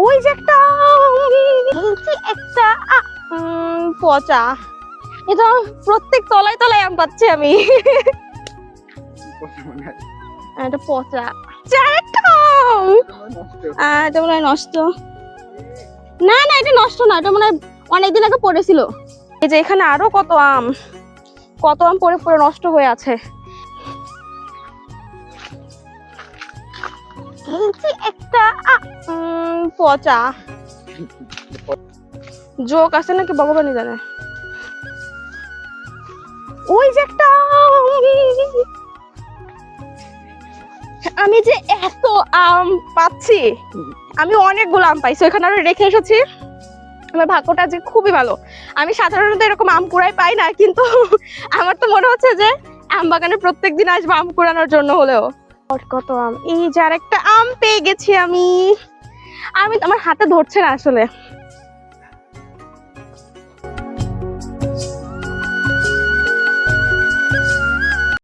ওই যে একটা একটা পচা, এটা প্রত্যেক তলায় তলায় আম পাচ্ছি আমি। এটা পচা, এটা মনে হয় নষ্ট। না না, এটা নষ্ট না, এটা মনে হয় অনেকদিন আগে পড়েছিল। এই যে এখানে আরো কত আম পড়ে পড়ে নষ্ট হয়ে আছে। একটা পচা, জোক আছে নাকি ভগবানই জানে। ওই যে একটা, আমি যে এত আম পাচ্ছি, আমি অনেকগুলো আম পাইছি, ওইখানে আরো রেখে এসেছি। আমার ভাগ্যটা যে খুবই ভালো। আমি সাধারণত এরকম আম কুড়াই পাই না, কিন্তু আমার তো মনে হচ্ছে যে আম বাগানে প্রত্যেকদিন আসবো আম কুড়ানোর জন্য হলেও। কত আম, এই যে আরেকটা আম পেয়ে গেছি আমি। আমার হাতে ধরছে না আসলে,